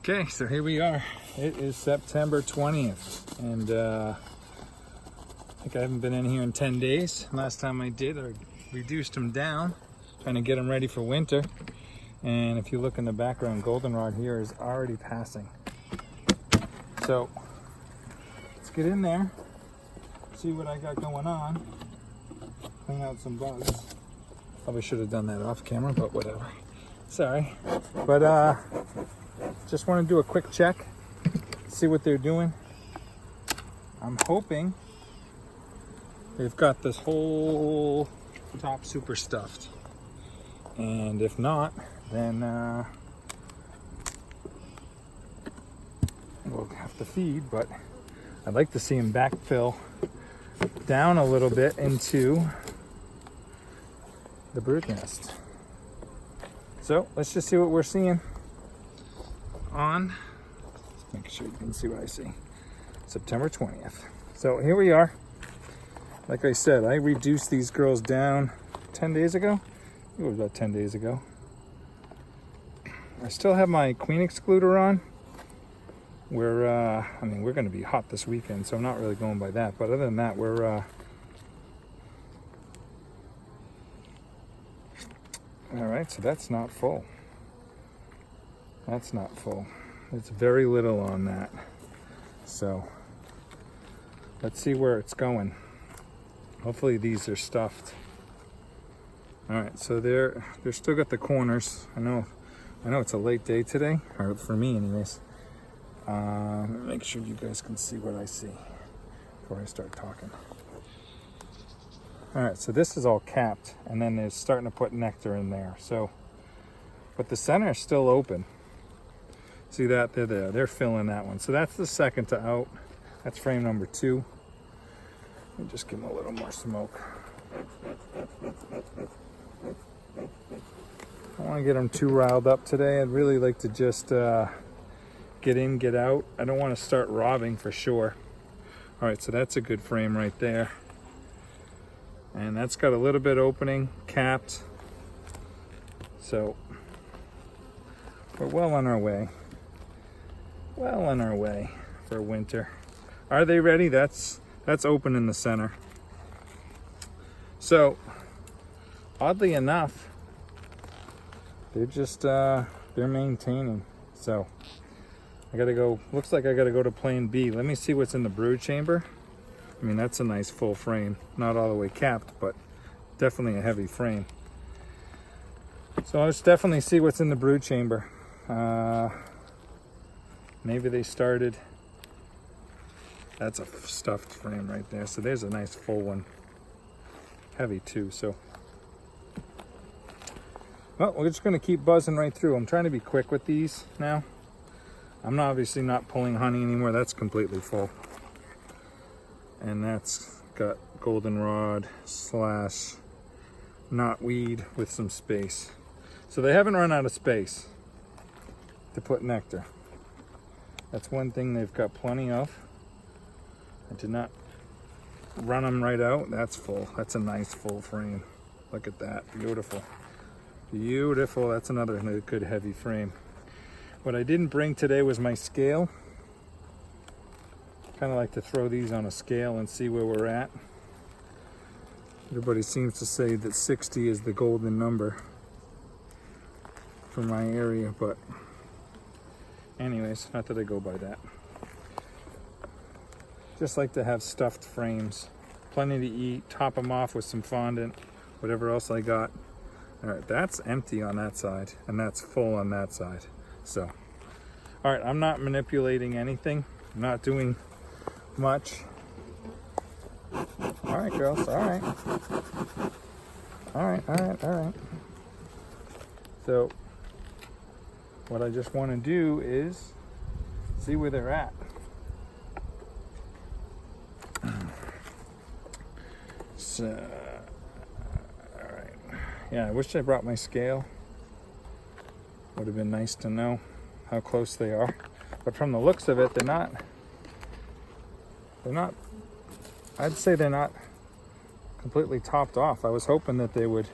Okay, so here we are. It is September 20th, and I think I haven't been in here in 10 days. Last time I did, I reduced them down, trying to get them ready for winter. And if you look in the background, goldenrod here is already passing. So let's get in there, see what I got going on, clean out some bugs. Probably should have done that off camera, but whatever. Sorry. But just want to do a quick check, see what they're doing. I'm hoping they've got this whole top super stuffed. And if not, then we'll have to feed, but I'd like to see them backfill down a little bit into the brood nest. So let's just see what we're seeing on, make sure you can see what I see, September 20th. So here we are. Like I said, I reduced these girls down 10 days ago. It was about 10 days ago. I still have my queen excluder on. We're going to be hot this weekend, so I'm not really going by that. But other than that, we're all right, so that's not full. That's not full. It's very little on that. So let's see where it's going. Hopefully these are stuffed. All right, so they're still got the corners. I know it's a late day today, or for me anyways. Make sure you guys can see what I see before I start talking. All right, so this is all capped, and then they're starting to put nectar in there. So, but the center is still open. See that? They're there. They're filling that one. So that's the second to out. That's frame number 2. Let me just give them a little more smoke. I don't want to get them too riled up today. I'd really like to just get in, get out. I don't want to start robbing for sure. All right, so that's a good frame right there. And that's got a little bit opening, capped. So we're well on our way. Well on our way for winter. Are they ready? That's open in the center. So oddly enough, they're just they're maintaining. So I gotta go, looks like I gotta go to plane B. Let me see what's in the brood chamber. I mean, that's a nice full frame. Not all the way capped, but definitely a heavy frame. So let's definitely see what's in the brood chamber. Maybe they started. That's a stuffed frame right there. So there's a nice full one. Heavy too, so. Well, we're just gonna keep buzzing right through. I'm trying to be quick with these now. I'm obviously not pulling honey anymore. That's completely full. And that's got goldenrod / knotweed with some space. So they haven't run out of space to put nectar. That's one thing they've got plenty of. I did not run them right out. That's full. That's a nice full frame. Look at that. Beautiful. Beautiful. That's another good heavy frame. What I didn't bring today was my scale. Kind of like to throw these on a scale and see where we're at. Everybody seems to say that 60 is the golden number for my area, but anyways, not that I go by that. Just like to have stuffed frames, plenty to eat, top them off with some fondant, whatever else I got. All right, that's empty on that side, and that's full on that side. So, all right, I'm not manipulating anything. I'm not doing much. All right, girls, all right. All right. So, what I just want to do is see where they're at. So, all right. Yeah, I wish I brought my scale. Would have been nice to know how close they are. But from the looks of it, they're not, I'd say they're not completely topped off. I was hoping that they would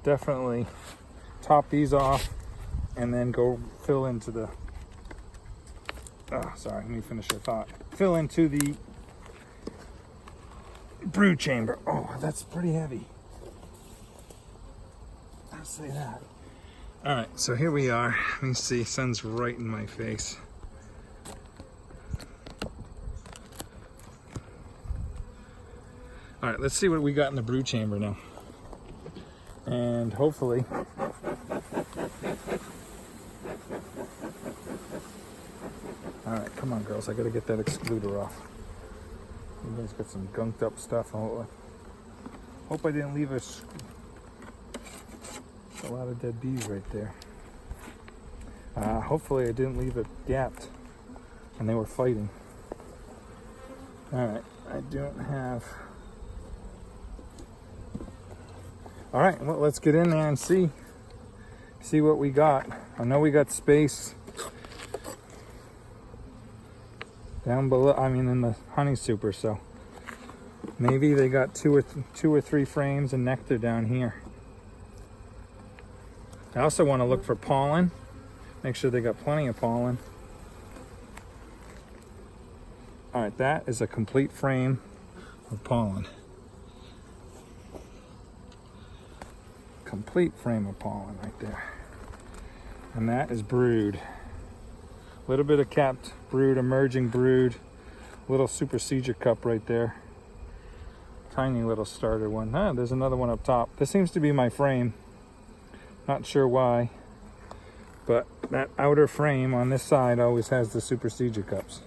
definitely top these off and then go fill into the, oh, sorry, let me finish the thought. Fill into the brood chamber. Oh, that's pretty heavy. I'll say that. All right, so here we are. Let me see, sun's right in my face. All right, let's see what we got in the brood chamber now. And hopefully, all right, come on girls, I gotta get that excluder off. You guys got some gunked up stuff. Hope I didn't leave us a lot of dead bees right there. Hopefully I didn't leave it gapped and they were fighting. All right, I don't have. All right, well, let's get in there and see what we got. I know we got space down below, I mean in the honey super, so maybe they got two or three frames of nectar down here. I also want to look for pollen, make sure they got plenty of pollen. All right, that is a complete frame of pollen. Complete frame of pollen right there. And that is brood. A little bit of capped brood, emerging brood, little supersedure cup right there. Tiny little starter one. Ah, there's another one up top. This seems to be my frame. Not sure why, but that outer frame on this side always has the supersedure cups.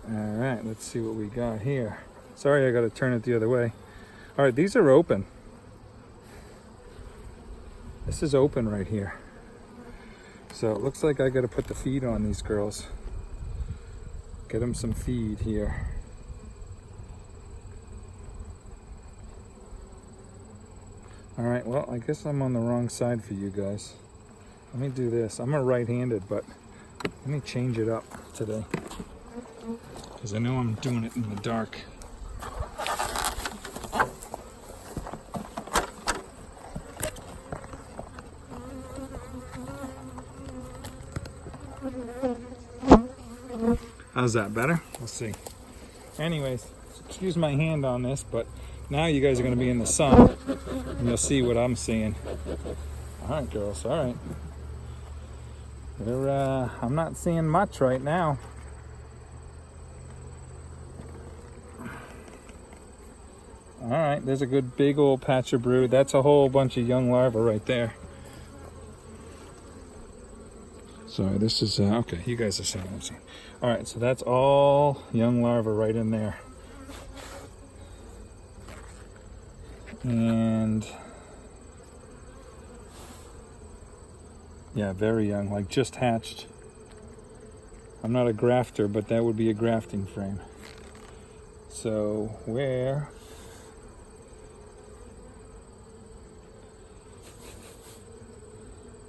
All right, let's see what we got here. Sorry, I got to turn it the other way. All right, these are open. This is open right here. So it looks like I got to put the feed on these girls. Get them some feed here. All right, well, I guess I'm on the wrong side for you guys. Let me do this. I'm a right-handed, but let me change it up today, because I know I'm doing it in the dark. How's that, better? We'll see. Anyways, excuse my hand on this, but now you guys are going to be in the sun and you'll see what I'm seeing. All right, girls, all right. I'm not seeing much right now. All right, there's a good big old patch of brood. That's a whole bunch of young larvae right there. So this is, okay, you guys are seeing what I'm seeing. All right, so that's all young larvae right in there. And yeah, very young, like just hatched. I'm not a grafter, but that would be a grafting frame. So where?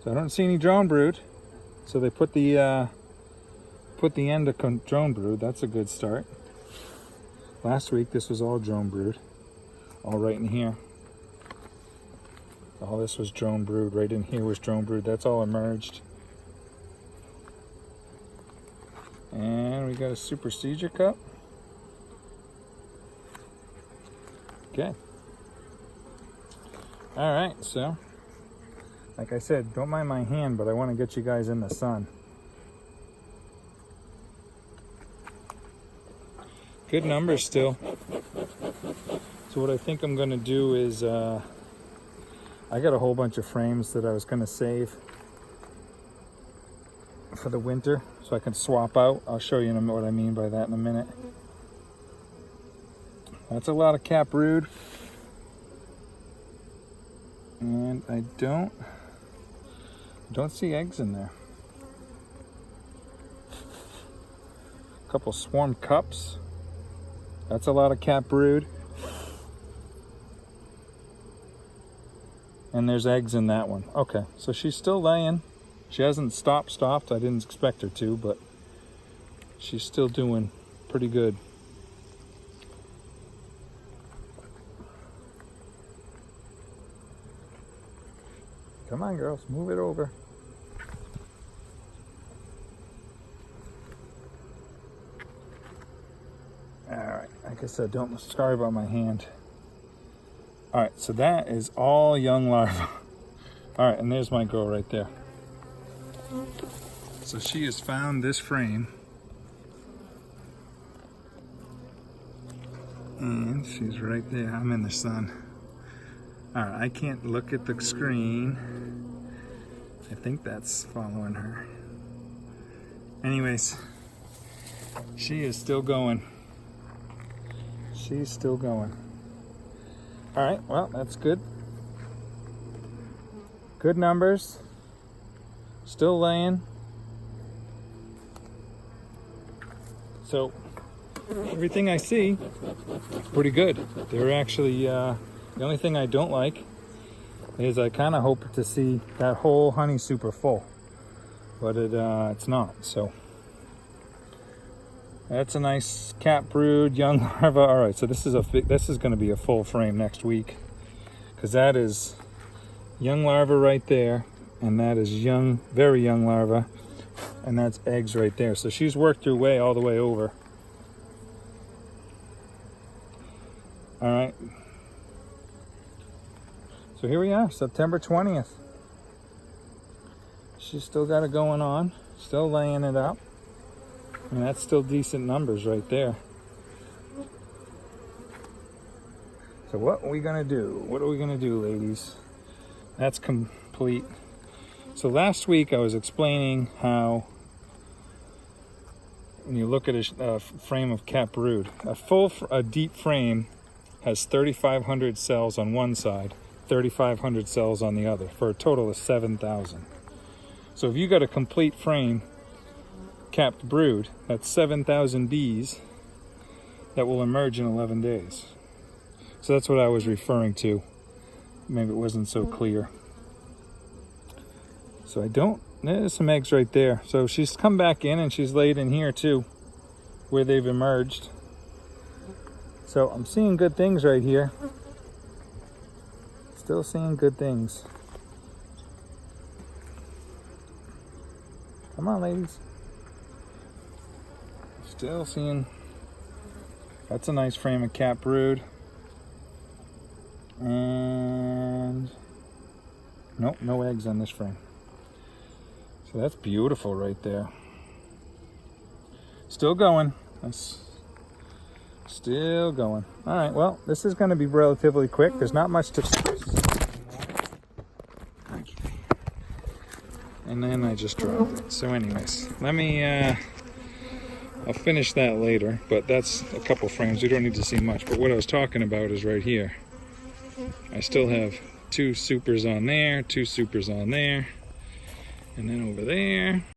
So I don't see any drone brood. So they put the end of drone brood. That's a good start. Last week this was all drone brood, all right in here. All this was drone brood. Right in here was drone brood. That's all emerged. And we got a supersedure cup. Okay. All right, so like I said, don't mind my hand, but I want to get you guys in the sun. Good numbers still. So what I think I'm going to do is, I got a whole bunch of frames that I was going to save for the winter, so I can swap out. I'll show you what I mean by that in a minute. That's a lot of cap brood. And I don't see eggs in there. A couple swarm cups. That's a lot of cap brood. And there's eggs in that one. Okay, so she's still laying. She hasn't stopped. I didn't expect her to, but she's still doing pretty good. Come on, girls, move it over. All right, like I said, sorry about my hand. All right, so that is all young larvae. All right, and there's my girl right there. So she has found this frame. And she's right there. I'm in the sun. All right, I can't look at the screen. I think that's following her. Anyways, she is still going. She's still going. All right, well, that's good. Good numbers. Still laying. So everything I see is pretty good. They're actually, the only thing I don't like is I kind of hope to see that whole honey super full, but it's not. So that's a nice cap brood, young larva. All right, so this is going to be a full frame next week, because that is young larva right there, and that is young, very young larva, and that's eggs right there. So she's worked her way all the way over. All right. So here we are, September 20th. She's still got it going on, still laying it up. I mean, that's still decent numbers right there. So what are we gonna do? What are we gonna do, ladies? That's complete. So last week I was explaining how when you look at a frame of cap brood, a deep frame has 3,500 cells on one side, 3,500 cells on the other, for a total of 7,000. So if you got a complete frame capped brood, that's 7,000 bees that will emerge in 11 days. So that's what I was referring to. Maybe it wasn't so clear. So there's some eggs right there. So she's come back in and she's laid in here too, where they've emerged. So I'm seeing good things right here. Still seeing good things. Come on, ladies. Still seeing, that's a nice frame of cap brood. And nope, no eggs on this frame. So that's beautiful right there. Still going. That's still going. All right, well, this is going to be relatively quick. There's not much to... And then I just dropped it. So anyways, let me, I'll finish that later, but that's a couple frames. We don't need to see much, but what I was talking about is right here. I still have 2 supers on there, 2 supers on there, and then over there.